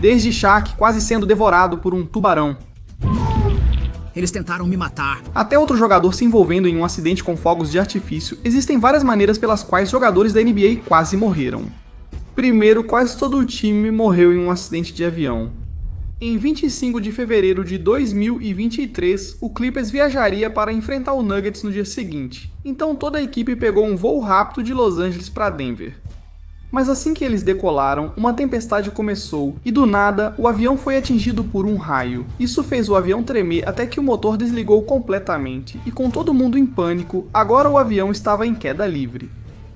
desde Shaq quase sendo devorado por um tubarão, Eles tentaram me matar. até outro jogador se envolvendo em um acidente com fogos de artifício. Existem várias maneiras pelas quais jogadores da NBA quase morreram. Primeiro, quase todo o time morreu em um acidente de avião. Em 25 de fevereiro de 2023, o Clippers viajaria para enfrentar o Nuggets no dia seguinte, então toda a equipe pegou um voo rápido de Los Angeles para Denver. Mas assim que eles decolaram, uma tempestade começou e do nada o avião foi atingido por um raio. Isso fez o avião tremer até que o motor desligou completamente e com todo mundo em pânico, agora o avião estava em queda livre.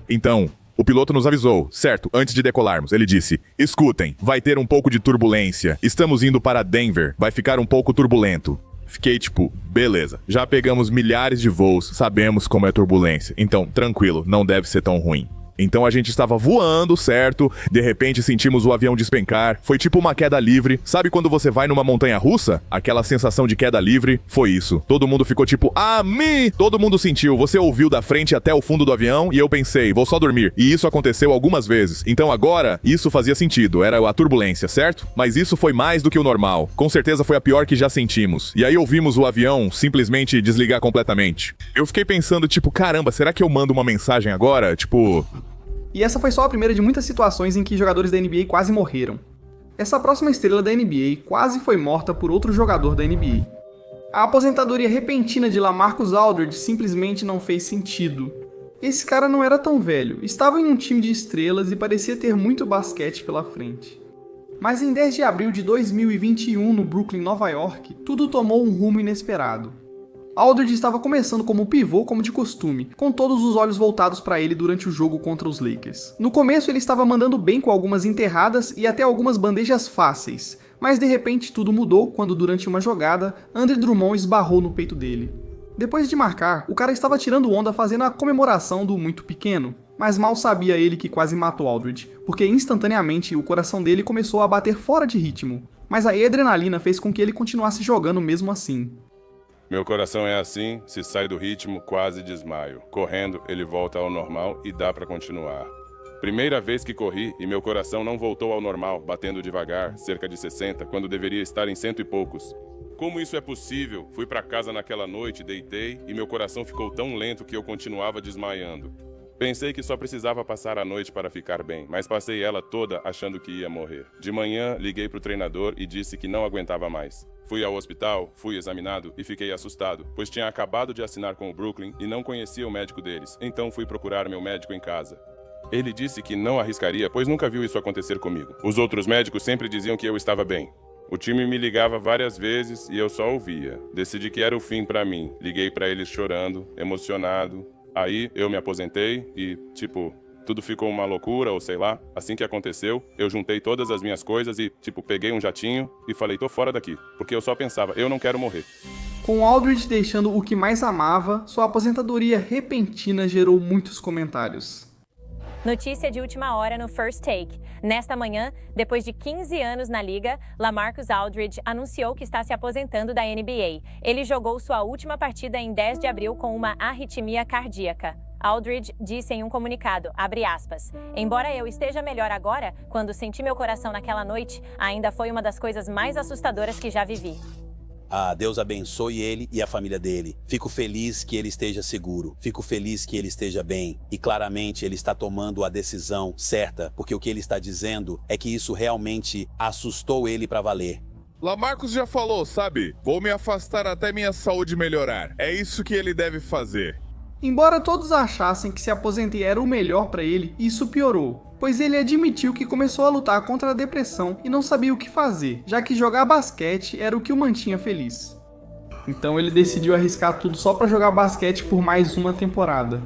Então, o piloto nos avisou, certo? Antes de decolarmos, ele disse: escutem, vai ter um pouco de turbulência. Estamos indo para Denver, vai ficar um pouco turbulento. Fiquei tipo, beleza, já pegamos milhares de voos, sabemos como é turbulência. Então, tranquilo, não deve ser tão ruim. Então a gente estava voando, certo? De repente sentimos o avião despencar. Foi tipo uma queda livre. Sabe quando você vai numa montanha-russa? Aquela sensação de queda livre? Foi isso. Todo mundo ficou tipo, ami! Todo mundo sentiu. Você ouviu da frente até o fundo do avião e eu pensei, vou só dormir. E isso aconteceu algumas vezes. Então agora, isso fazia sentido. Era a turbulência, certo? Mas isso foi mais do que o normal. Com certeza foi a pior que já sentimos. E aí ouvimos o avião simplesmente desligar completamente. Eu fiquei pensando, tipo, caramba, será que eu mando uma mensagem agora? Tipo... E essa foi só a primeira de muitas situações em que jogadores da NBA quase morreram. Essa próxima estrela da NBA quase foi morta por outro jogador da NBA. A aposentadoria repentina de LaMarcus Aldridge simplesmente não fez sentido. Esse cara não era tão velho, estava em um time de estrelas e parecia ter muito basquete pela frente. Mas em 10 de abril de 2021, no Brooklyn, Nova York, tudo tomou um rumo inesperado. Aldridge estava começando como pivô como de costume, com todos os olhos voltados para ele durante o jogo contra os Lakers. No começo ele estava mandando bem com algumas enterradas e até algumas bandejas fáceis, mas de repente tudo mudou quando durante uma jogada, Andre Drummond esbarrou no peito dele. Depois de marcar, o cara estava tirando onda fazendo a comemoração do muito pequeno, mas mal sabia ele que quase matou Aldridge, porque instantaneamente o coração dele começou a bater fora de ritmo, mas a adrenalina fez com que ele continuasse jogando mesmo assim. Meu coração é assim, se sai do ritmo, quase desmaio. Correndo, ele volta ao normal e dá pra continuar. Primeira vez que corri e meu coração não voltou ao normal, batendo devagar, cerca de 60, quando deveria estar em 100 e poucos. Como isso é possível? Fui pra casa naquela noite, deitei e meu coração ficou tão lento que eu continuava desmaiando. Pensei que só precisava passar a noite para ficar bem, mas passei ela toda achando que ia morrer. De manhã, liguei pro treinador e disse que não aguentava mais. Fui ao hospital, fui examinado e fiquei assustado, pois tinha acabado de assinar com o Brooklyn e não conhecia o médico deles, então fui procurar meu médico em casa. Ele disse que não arriscaria, pois nunca viu isso acontecer comigo. Os outros médicos sempre diziam que eu estava bem. O time me ligava várias vezes e eu só ouvia. Decidi que era o fim pra mim. Liguei pra eles chorando, emocionado. Aí eu me aposentei e, tudo ficou uma loucura, ou sei lá. Assim que aconteceu, eu juntei todas as minhas coisas e, peguei um jatinho e falei, tô fora daqui. Porque eu só pensava, eu não quero morrer. Com Aldridge deixando o que mais amava, sua aposentadoria repentina gerou muitos comentários. Notícia de última hora no First Take. Nesta manhã, depois de 15 anos na liga, LaMarcus Aldridge anunciou que está se aposentando da NBA. Ele jogou sua última partida em 10 de abril com uma arritmia cardíaca. Aldridge disse em um comunicado, abre aspas, embora eu esteja melhor agora, quando senti meu coração naquela noite, ainda foi uma das coisas mais assustadoras que já vivi. Deus abençoe ele e a família dele. Fico feliz que ele esteja seguro. Fico feliz que ele esteja bem. E claramente ele está tomando a decisão certa, porque o que ele está dizendo é que isso realmente assustou ele para valer. LaMarcus já falou, sabe? Vou me afastar até minha saúde melhorar. É isso que ele deve fazer. Embora todos achassem que se aposentar era o melhor para ele, isso piorou, pois ele admitiu que começou a lutar contra a depressão e não sabia o que fazer, já que jogar basquete era o que o mantinha feliz. Então ele decidiu arriscar tudo só para jogar basquete por mais uma temporada.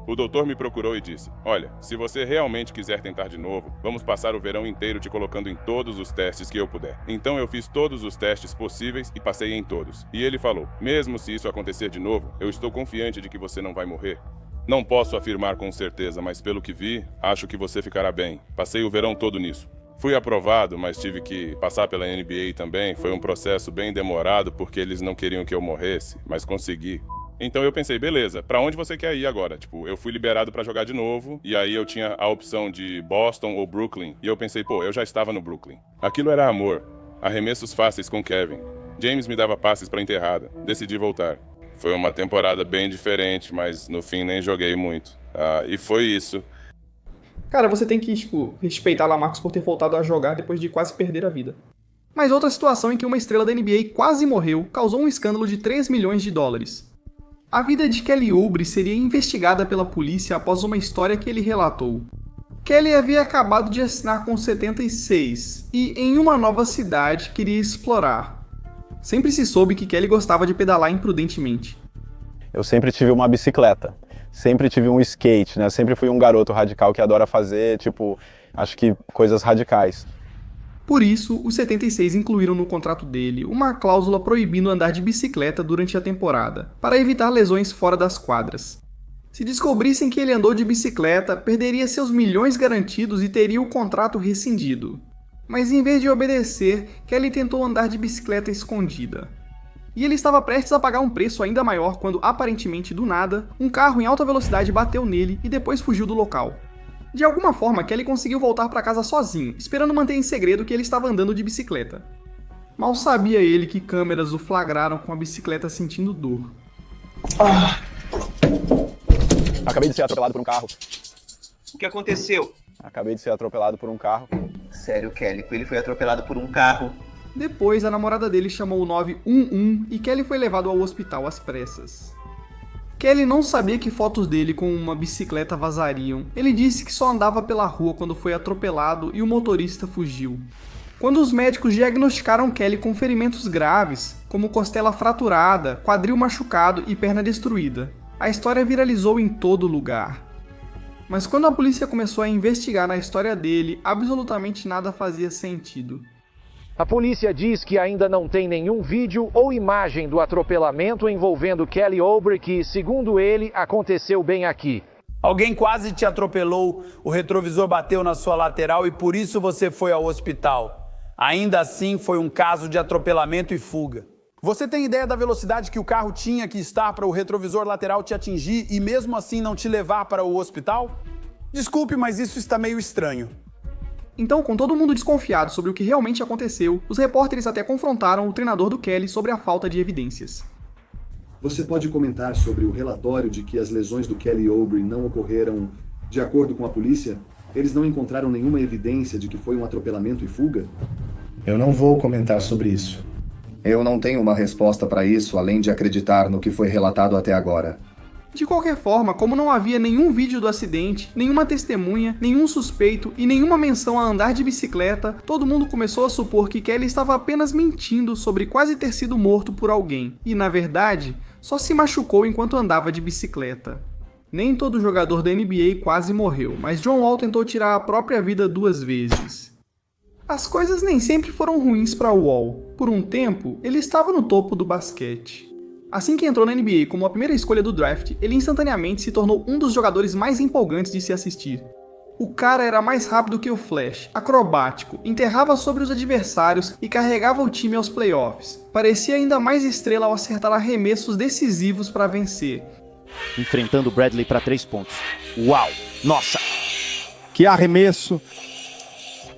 O doutor me procurou e disse, olha, se você realmente quiser tentar de novo, vamos passar o verão inteiro te colocando em todos os testes que eu puder. Então eu fiz todos os testes possíveis e passei em todos. E ele falou, mesmo se isso acontecer de novo, eu estou confiante de que você não vai morrer. Não posso afirmar com certeza, mas pelo que vi, acho que você ficará bem. Passei o verão todo nisso. Fui aprovado, mas tive que passar pela NBA também. Foi um processo bem demorado porque eles não queriam que eu morresse, mas consegui. Então eu pensei, beleza, pra onde você quer ir agora? Tipo, eu fui liberado pra jogar de novo, e aí eu tinha a opção de Boston ou Brooklyn, e eu pensei, pô, eu já estava no Brooklyn. Aquilo era amor, arremessos fáceis com Kevin. James me dava passes pra enterrada, decidi voltar. Foi uma temporada bem diferente, mas no fim nem joguei muito. E foi isso. Cara, você tem que, respeitar Lamarcus por ter voltado a jogar depois de quase perder a vida. Mas outra situação em que uma estrela da NBA quase morreu causou um escândalo de 3 milhões de dólares. A vida de Kelly Oubre seria investigada pela polícia após uma história que ele relatou. Kelly havia acabado de assinar com 76 e, em uma nova cidade, queria explorar. Sempre se soube que Kelly gostava de pedalar imprudentemente. Eu sempre tive uma bicicleta, sempre tive um skate, né? Sempre fui um garoto radical que adora fazer, acho que coisas radicais. Por isso, os 76 incluíram no contrato dele uma cláusula proibindo andar de bicicleta durante a temporada, para evitar lesões fora das quadras. Se descobrissem que ele andou de bicicleta, perderia seus milhões garantidos e teria o contrato rescindido. Mas em vez de obedecer, Kelly tentou andar de bicicleta escondida. E ele estava prestes a pagar um preço ainda maior quando, aparentemente do nada, um carro em alta velocidade bateu nele e depois fugiu do local. De alguma forma, Kelly conseguiu voltar para casa sozinho, esperando manter em segredo que ele estava andando de bicicleta. Mal sabia ele que câmeras o flagraram com a bicicleta sentindo dor. Acabei de ser atropelado por um carro. O que aconteceu? Acabei de ser atropelado por um carro. Sério, Kelly, ele foi atropelado por um carro. Depois, a namorada dele chamou o 911 e Kelly foi levado ao hospital às pressas. Kelly não sabia que fotos dele com uma bicicleta vazariam. Ele disse que só andava pela rua quando foi atropelado e o motorista fugiu. Quando os médicos diagnosticaram Kelly com ferimentos graves, como costela fraturada, quadril machucado e perna destruída, a história viralizou em todo lugar. Mas quando a polícia começou a investigar na história dele, absolutamente nada fazia sentido. A polícia diz que ainda não tem nenhum vídeo ou imagem do atropelamento envolvendo Kelly Oubre que, segundo ele, aconteceu bem aqui. Alguém quase te atropelou, o retrovisor bateu na sua lateral e por isso você foi ao hospital. Ainda assim, foi um caso de atropelamento e fuga. Você tem ideia da velocidade que o carro tinha que estar para o retrovisor lateral te atingir e mesmo assim não te levar para o hospital? Desculpe, mas isso está meio estranho. Então, com todo mundo desconfiado sobre o que realmente aconteceu, os repórteres até confrontaram o treinador do Kelly sobre a falta de evidências. Você pode comentar sobre o relatório de que as lesões do Kelly Oubre não ocorreram de acordo com a polícia? Eles não encontraram nenhuma evidência de que foi um atropelamento e fuga? Eu não vou comentar sobre isso. Eu não tenho uma resposta para isso, além de acreditar no que foi relatado até agora. De qualquer forma, como não havia nenhum vídeo do acidente, nenhuma testemunha, nenhum suspeito e nenhuma menção a andar de bicicleta, todo mundo começou a supor que Kelly estava apenas mentindo sobre quase ter sido morto por alguém, e na verdade, só se machucou enquanto andava de bicicleta. Nem todo jogador da NBA quase morreu, mas John Wall tentou tirar a própria vida 2 vezes. As coisas nem sempre foram ruins para Wall. Por um tempo, ele estava no topo do basquete. Assim que entrou na NBA como a primeira escolha do draft, ele instantaneamente se tornou um dos jogadores mais empolgantes de se assistir. O cara era mais rápido que o Flash, acrobático, enterrava sobre os adversários e carregava o time aos playoffs. Parecia ainda mais estrela ao acertar arremessos decisivos para vencer. Enfrentando Bradley para 3 pontos. Uau! Nossa! Que arremesso!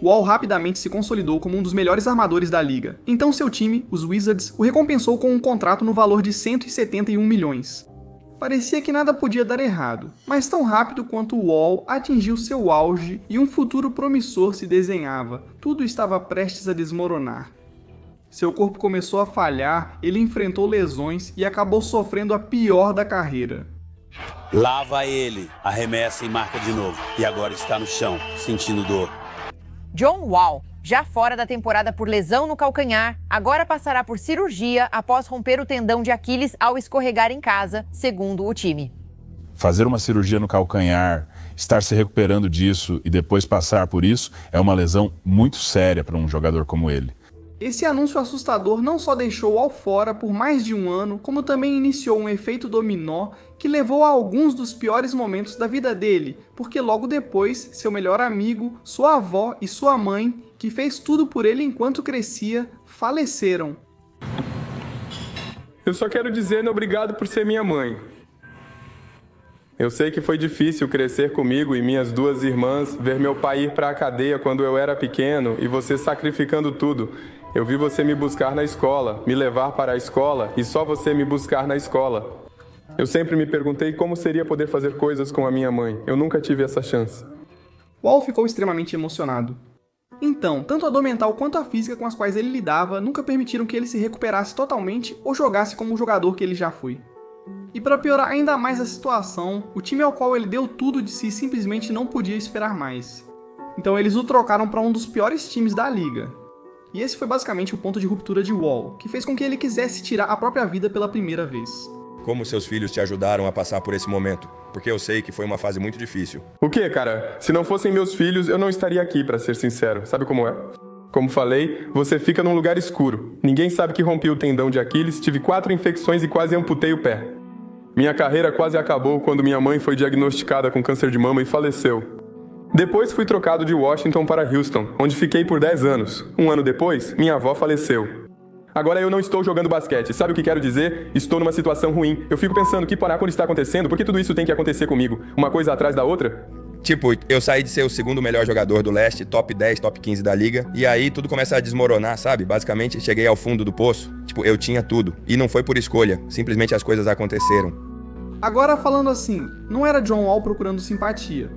Wall rapidamente se consolidou como um dos melhores armadores da liga. Então seu time, os Wizards, o recompensou com um contrato no valor de 171 milhões. Parecia que nada podia dar errado, mas tão rápido quanto Wall atingiu seu auge e um futuro promissor se desenhava, tudo estava prestes a desmoronar. Seu corpo começou a falhar, ele enfrentou lesões e acabou sofrendo a pior da carreira. Lava ele, arremessa e marca de novo. E agora está no chão, sentindo dor. John Wall, já fora da temporada por lesão no calcanhar, agora passará por cirurgia após romper o tendão de Aquiles ao escorregar em casa, segundo o time. Fazer uma cirurgia no calcanhar, estar se recuperando disso e depois passar por isso é uma lesão muito séria para um jogador como ele. Esse anúncio assustador não só deixou Wall fora por mais de um ano, como também iniciou um efeito dominó que levou a alguns dos piores momentos da vida dele, porque logo depois, seu melhor amigo, sua avó e sua mãe, que fez tudo por ele enquanto crescia, faleceram. Eu só quero dizer obrigado por ser minha mãe. Eu sei que foi difícil crescer comigo e minhas 2 irmãs, ver meu pai ir para a cadeia quando eu era pequeno e você sacrificando tudo. Eu vi você me buscar na escola, me levar para a escola e só você me buscar na escola. Eu sempre me perguntei como seria poder fazer coisas com a minha mãe. Eu nunca tive essa chance. Wall ficou extremamente emocionado. Então, tanto a dor mental quanto a física com as quais ele lidava nunca permitiram que ele se recuperasse totalmente ou jogasse como o jogador que ele já foi. E para piorar ainda mais a situação, o time ao qual ele deu tudo de si simplesmente não podia esperar mais. Então eles o trocaram para um dos piores times da liga. E esse foi basicamente o ponto de ruptura de Wall, que fez com que ele quisesse tirar a própria vida pela primeira vez. Como seus filhos te ajudaram a passar por esse momento? Porque eu sei que foi uma fase muito difícil. O quê, cara? Se não fossem meus filhos, eu não estaria aqui, pra ser sincero. Sabe como é? Como falei, você fica num lugar escuro. Ninguém sabe que rompi o tendão de Aquiles, tive 4 infecções e quase amputei o pé. Minha carreira quase acabou quando minha mãe foi diagnosticada com câncer de mama e faleceu. Depois fui trocado de Washington para Houston, onde fiquei por 10 anos. 1 ano depois, minha avó faleceu. Agora eu não estou jogando basquete. Sabe o que quero dizer? Estou numa situação ruim. Eu fico pensando, que porra está acontecendo? Por que tudo isso tem que acontecer comigo? Uma coisa atrás da outra? Tipo, eu saí de ser o 2º melhor jogador do leste, top 10, top 15 da liga, e aí tudo começa a desmoronar, sabe? Basicamente, cheguei ao fundo do poço. Tipo, eu tinha tudo. E não foi por escolha. Simplesmente as coisas aconteceram. Agora, falando assim, não era John Wall procurando simpatia.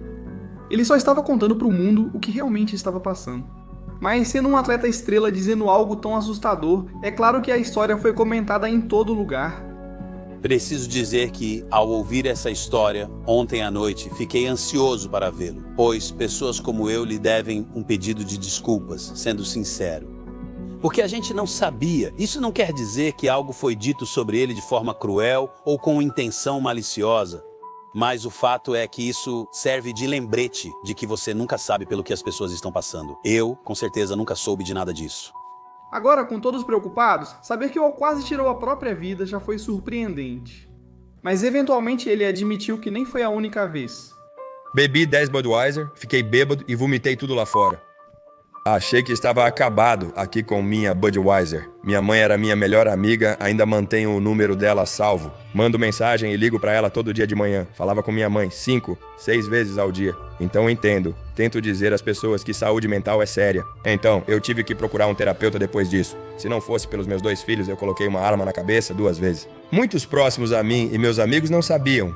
Ele só estava contando pro mundo o que realmente estava passando. Mas sendo um atleta estrela dizendo algo tão assustador, é claro que a história foi comentada em todo lugar. Preciso dizer que, ao ouvir essa história, ontem à noite, fiquei ansioso para vê-lo, pois pessoas como eu lhe devem um pedido de desculpas, sendo sincero. Porque a gente não sabia. Isso não quer dizer que algo foi dito sobre ele de forma cruel ou com intenção maliciosa. Mas o fato é que isso serve de lembrete de que você nunca sabe pelo que as pessoas estão passando. Eu, com certeza, nunca soube de nada disso. Agora, com todos preocupados, saber que o Wall quase tirou a própria vida já foi surpreendente. Mas eventualmente ele admitiu que nem foi a única vez. Bebi 10 Budweiser, fiquei bêbado e vomitei tudo lá fora. Achei que estava acabado aqui com minha Budweiser. Minha mãe era minha melhor amiga, ainda mantenho o número dela salvo. Mando mensagem e ligo pra ela todo dia de manhã. Falava com minha mãe 5, 6 vezes ao dia. Então entendo. Tento dizer às pessoas que saúde mental é séria. Então, eu tive que procurar um terapeuta depois disso. Se não fosse pelos meus 2 filhos, eu coloquei uma arma na cabeça 2 vezes. Muitos próximos a mim e meus amigos não sabiam.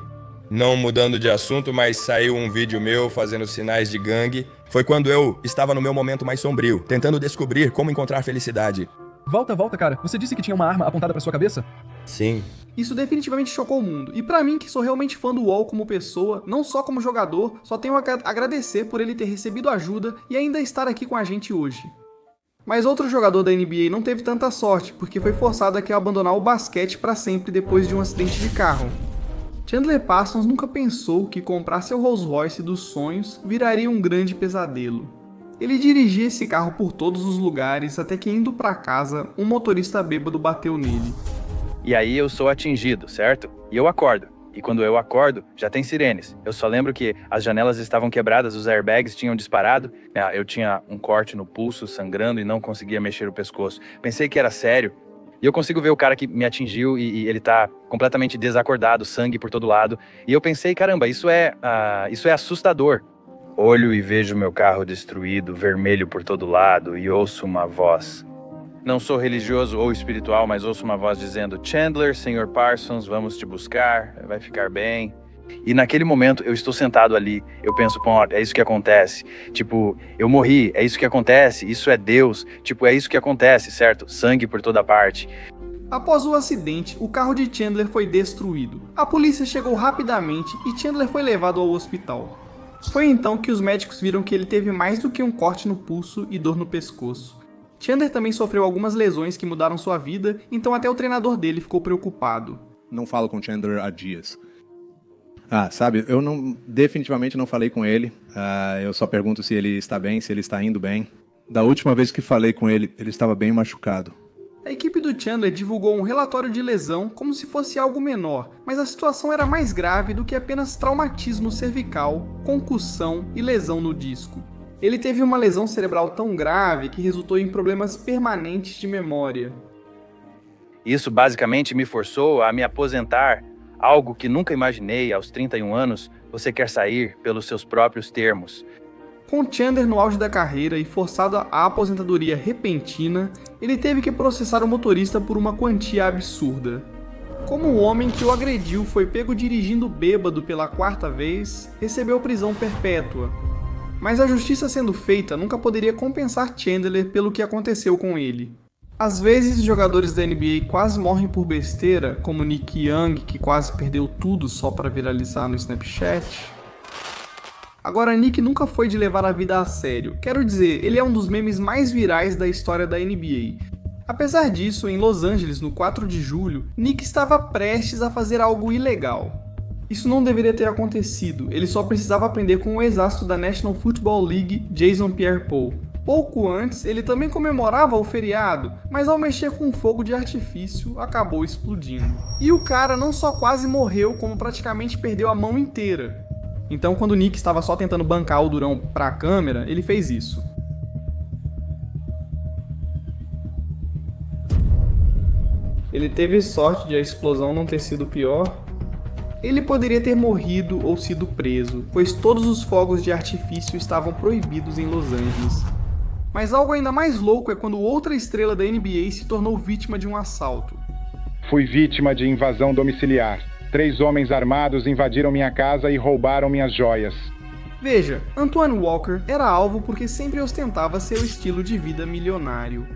Não mudando de assunto, mas saiu um vídeo meu fazendo sinais de gangue. Foi quando eu estava no meu momento mais sombrio, tentando descobrir como encontrar felicidade. Volta, cara. Você disse que tinha uma arma apontada pra sua cabeça? Sim. Isso definitivamente chocou o mundo. E pra mim, que sou realmente fã do Wall como pessoa, não só como jogador, só tenho a agradecer por ele ter recebido ajuda e ainda estar aqui com a gente hoje. Mas outro jogador da NBA não teve tanta sorte, porque foi forçado a abandonar o basquete pra sempre depois de um acidente de carro. Chandler Parsons nunca pensou que comprar seu Rolls Royce dos sonhos viraria um grande pesadelo. Ele dirigia esse carro por todos os lugares até que, indo para casa, um motorista bêbado bateu nele. E aí eu sou atingido, certo? E eu acordo. E quando eu acordo, já tem sirenes. Eu só lembro que as janelas estavam quebradas, os airbags tinham disparado. Eu tinha um corte no pulso, sangrando e não conseguia mexer o pescoço. Pensei que era sério. E eu consigo ver o cara que me atingiu e ele tá completamente desacordado, sangue por todo lado. E eu pensei, caramba, isso é assustador. Olho e vejo meu carro destruído, vermelho por todo lado, e ouço uma voz. Não sou religioso ou espiritual, mas ouço uma voz dizendo: Chandler, Sr. Parsons, vamos te buscar, vai ficar bem. E naquele momento eu estou sentado ali, eu penso, pô, é isso que acontece. Tipo, eu morri, é isso que acontece, isso é Deus. Tipo, é isso que acontece, certo? Sangue por toda parte. Após o acidente, o carro de Chandler foi destruído. A polícia chegou rapidamente e Chandler foi levado ao hospital. Foi então que os médicos viram que ele teve mais do que um corte no pulso e dor no pescoço. Chandler também sofreu algumas lesões que mudaram sua vida, então até o treinador dele ficou preocupado. Não falo com Chandler há dias. Sabe, eu definitivamente não falei com ele. Eu só pergunto se ele está bem, se ele está indo bem. Da última vez que falei com ele, ele estava bem machucado. A equipe do Chandler divulgou um relatório de lesão como se fosse algo menor, mas a situação era mais grave do que apenas traumatismo cervical, concussão e lesão no disco. Ele teve uma lesão cerebral tão grave que resultou em problemas permanentes de memória. Isso basicamente me forçou a me aposentar, algo que nunca imaginei. Aos 31 anos, você quer sair pelos seus próprios termos. Com Chandler no auge da carreira e forçado à aposentadoria repentina, ele teve que processar o motorista por uma quantia absurda. Como o homem que o agrediu foi pego dirigindo bêbado pela 4ª vez, recebeu prisão perpétua. Mas a justiça sendo feita nunca poderia compensar Chandler pelo que aconteceu com ele. Às vezes, jogadores da NBA quase morrem por besteira, como Nick Young, que quase perdeu tudo só para viralizar no Snapchat. Agora, Nick nunca foi de levar a vida a sério. Quero dizer, ele é um dos memes mais virais da história da NBA. Apesar disso, em Los Angeles, no 4 de julho, Nick estava prestes a fazer algo ilegal. Isso não deveria ter acontecido, ele só precisava aprender com o ex-astro da National Football League, Jason Pierre-Paul. Pouco antes, ele também comemorava o feriado, mas ao mexer com um fogo de artifício, acabou explodindo. E o cara não só quase morreu, como praticamente perdeu a mão inteira. Então, quando Nick estava só tentando bancar o durão para a câmera, ele fez isso. Ele teve sorte de a explosão não ter sido pior. Ele poderia ter morrido ou sido preso, pois todos os fogos de artifício estavam proibidos em Los Angeles. Mas algo ainda mais louco é quando outra estrela da NBA se tornou vítima de um assalto. Fui vítima de invasão domiciliar. 3 homens armados invadiram minha casa e roubaram minhas joias. Veja, Antoine Walker era alvo porque sempre ostentava seu estilo de vida milionário.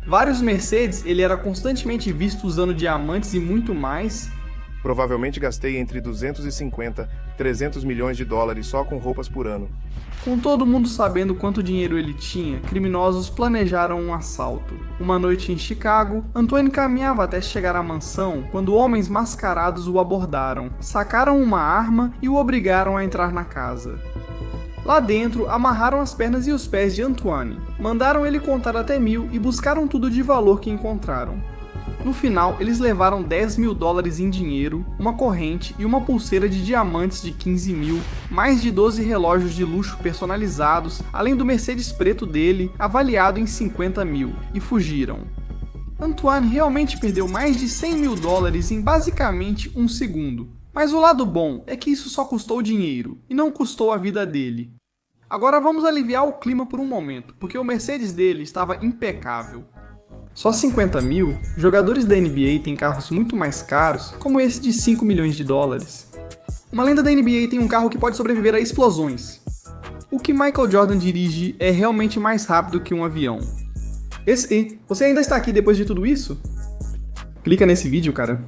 Vários Mercedes, ele era constantemente visto usando diamantes e muito mais. Provavelmente gastei entre 250 e 300 milhões de dólares só com roupas por ano. Com todo mundo sabendo quanto dinheiro ele tinha, criminosos planejaram um assalto. Uma noite em Chicago, Antoine caminhava até chegar à mansão quando homens mascarados o abordaram, sacaram uma arma e o obrigaram a entrar na casa. Lá dentro, amarraram as pernas e os pés de Antoine, mandaram ele contar até 1000 e buscaram tudo de valor que encontraram. No final, eles levaram 10 mil dólares em dinheiro, uma corrente e uma pulseira de diamantes de 15 mil, mais de 12 relógios de luxo personalizados, além do Mercedes preto dele, avaliado em 50 mil, e fugiram. Antoine realmente perdeu mais de 100 mil dólares em basicamente um segundo. Mas o lado bom é que isso só custou dinheiro, e não custou a vida dele. Agora vamos aliviar o clima por um momento, porque o Mercedes dele estava impecável. Só 50 mil, jogadores da NBA têm carros muito mais caros, como esse de 5 milhões de dólares. Uma lenda da NBA tem um carro que pode sobreviver a explosões. O que Michael Jordan dirige é realmente mais rápido que um avião. Você ainda está aqui depois de tudo isso? Clica nesse vídeo, cara.